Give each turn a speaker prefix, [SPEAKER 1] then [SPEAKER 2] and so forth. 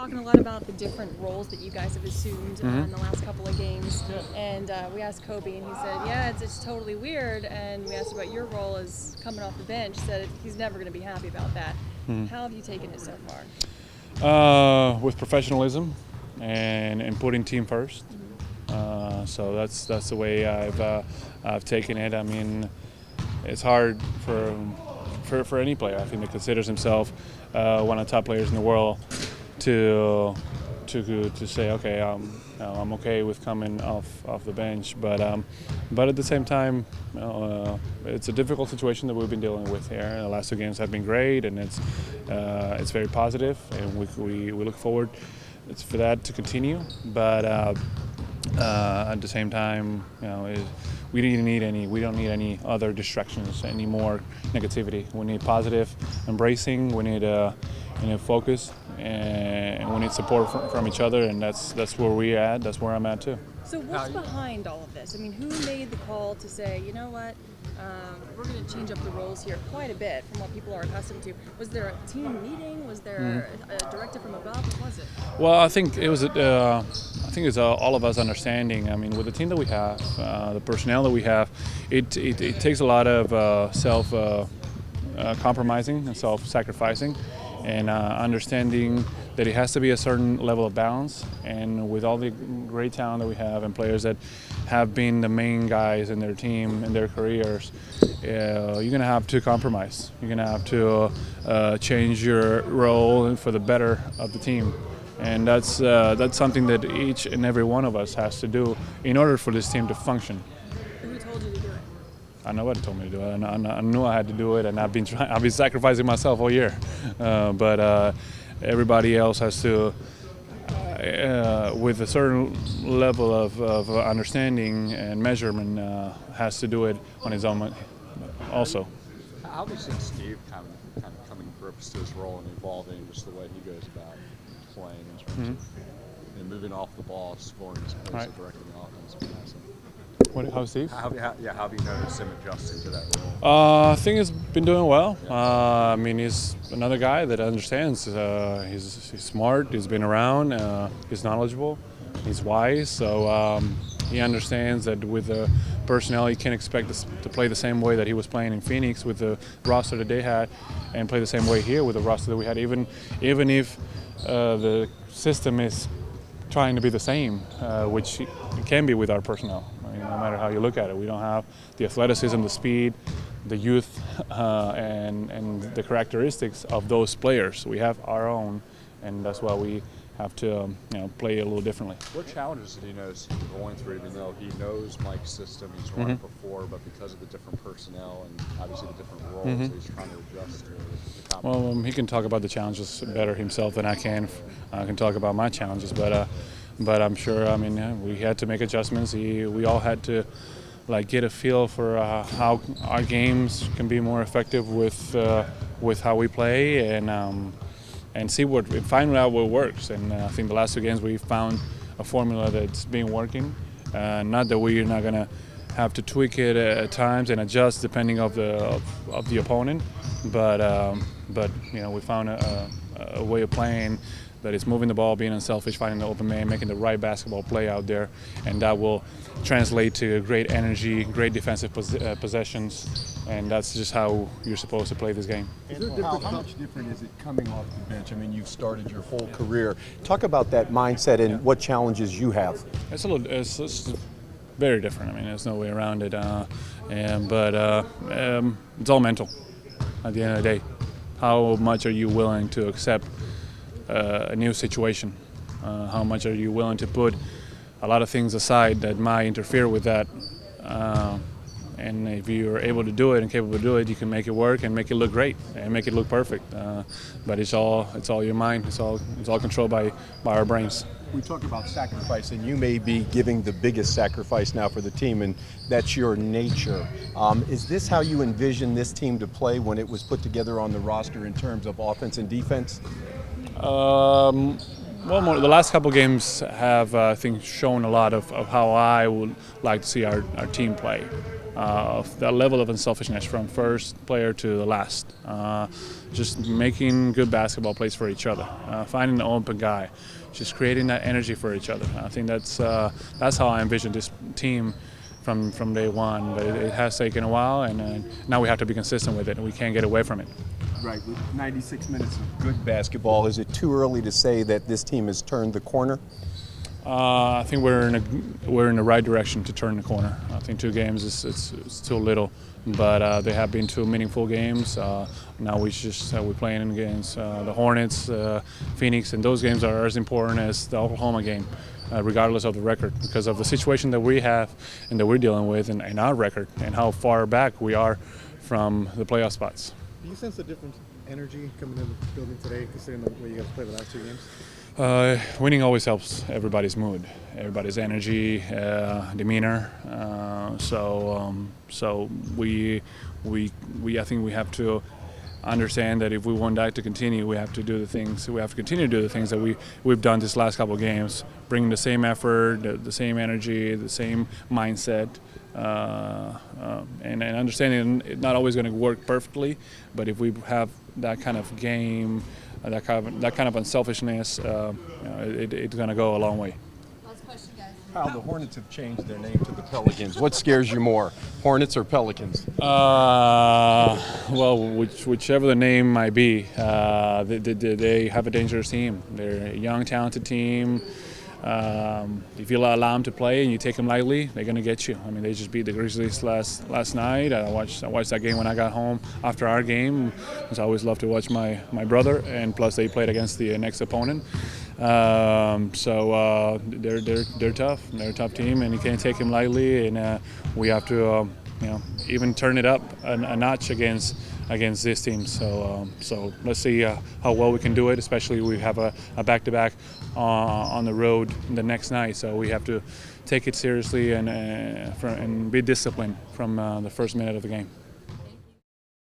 [SPEAKER 1] talking a lot about the different roles that you guys have assumed in the last couple of games. And we asked Kobe, and he said, yeah, it's totally weird. And we asked about your role as coming off the bench. Said he's never going to be happy about that. How have you taken it so far?
[SPEAKER 2] With professionalism and putting team first. So that's the way I've taken it. I mean, it's hard for any player, I think, that considers himself one of the top players in the world to say, okay, I'm okay with coming off the bench, but at the same time, it's a difficult situation that we've been dealing with here. The last two games have been great, and it's very positive, and we look forward for that to continue. But at the same time, we don't need any other distractions, any more negativity. We need positive embracing. We need focus, and we need support from each other, and that's where we're at. That's where I'm at too.
[SPEAKER 1] So what's behind all of this? I mean, who made the call to say, you know what, we're going to change up the roles here quite a bit from what people are accustomed to? Was there a team meeting? Was there a directive from above? What was it?
[SPEAKER 2] Well, I think it was. It's all of us understanding. I mean, with the team that we have, the personnel that we have, it takes a lot of self-compromising and self-sacrificing, and understanding that it has to be a certain level of balance. And with all the great talent that we have and players that have been the main guys in their team in their careers, you're going to have to compromise. You're going to have to change your role for the better of the team. And that's something that each and every one of us has to do in order for this team to function.
[SPEAKER 1] Who told you to do it?
[SPEAKER 2] Nobody told me to do it. I knew I had to do it, and I've been sacrificing myself all year. But everybody else has to, with a certain level of understanding and measurement, has to do it on his own also.
[SPEAKER 3] How have you seen Steve kind of coming to grips to his role and evolving just the way he goes about playing in terms of moving off the ball, scoring as opposed to directing the offense and passing?
[SPEAKER 2] How Steve?
[SPEAKER 3] How have you noticed him adjusting to that role?
[SPEAKER 2] I think he's been doing well. I mean, he's another guy that understands. He's smart. He's been around. He's knowledgeable. He's wise. So he understands that with the personnel, he can't expect to play the same way that he was playing in Phoenix with the roster that they had, and play the same way here with the roster that we had. Even if the system is trying to be the same, which it can be with our personnel. I mean, no matter how you look at it, we don't have the athleticism, the speed, the youth, and the characteristics of those players. We have our own, and that's why we have to play a little differently.
[SPEAKER 3] What challenges did he notice going through, even though he knows Mike's system, he's run it before, but because of the different personnel and obviously the different roles, he's trying to adjust to the competition?
[SPEAKER 2] Well, he can talk about the challenges better himself than I can. I can talk about my challenges, but I'm sure. I mean, we had to make adjustments. We all had to get a feel for how our games can be more effective with how we play, and find out what works. And I think the last two games we found a formula that's been working. Not that we're not gonna have to tweak it at times and adjust depending of the opponent, but we found a way of playing that is moving the ball, being unselfish, finding the open man, making the right basketball play out there, and that will translate to great energy, great defensive possessions, and that's just how you're supposed to play this game.
[SPEAKER 4] How much different is it coming off the bench? I mean, you've started your whole career. Talk about that mindset and what challenges you have.
[SPEAKER 2] It's very different. I mean, there's no way around it, but it's all mental at the end of the day. How much are you willing to accept a new situation? How much are you willing to put a lot of things aside that might interfere with that? And if you're able to do it and capable to do it, you can make it work and make it look great and make it look perfect. But it's all your mind. It's all controlled by our brains.
[SPEAKER 4] We talk about sacrifice, and you may be giving the biggest sacrifice now for the team, and that's your nature. Is this how you envision this team to play when it was put together on the roster in terms of offense and defense?
[SPEAKER 2] Well, the last couple games have, I think, shown a lot of how I would like to see our team play. that level of unselfishness from first player to the last. Just making good basketball plays for each other, finding the open guy, just creating that energy for each other. I think that's how I envision this team from day one. But it has taken a while, and now we have to be consistent with it, and we can't get away from it.
[SPEAKER 4] Right, with 96 minutes of good basketball, is it too early to say that this team has turned the corner?
[SPEAKER 2] I think we're in the right direction to turn the corner. I think 2 games is too little, but they have been 2 meaningful games. Now we're playing against the Hornets, Phoenix, and those games are as important as the Oklahoma game, regardless of the record, because of the situation that we have and that we're dealing with, and our record, and how far back we are from the playoff spots.
[SPEAKER 5] Do you sense a different energy coming in the building today, considering the way you guys played the last 2 games?
[SPEAKER 2] Winning always helps everybody's mood, everybody's energy, demeanor. So we I think we have to understand that if we want that to continue, we have to do the things. We have to continue to do the things that we've done this last couple of games, bringing the same effort, the same energy, the same mindset. And understanding it's not always going to work perfectly, but if we have that kind of game, that kind of unselfishness, it's going to go a long way.
[SPEAKER 1] Last question, guys.
[SPEAKER 4] Pau, the Hornets have changed their name to the Pelicans. What scares you more, Hornets or Pelicans?
[SPEAKER 2] Well, whichever the name might be, they have a dangerous team. They're a young, talented team. If you allow them to play and you take them lightly, they're going to get you. I mean, they just beat the Grizzlies last night. I watched that game when I got home after our game, because I always love to watch my brother, and plus they played against the next opponent. So they're tough. They're a tough team, and you can't take them lightly. And we have to even turn it up a notch against this team. So let's see how well we can do it, especially we have a back-to-back on the road the next night. So we have to take it seriously and be disciplined from the first minute of the game.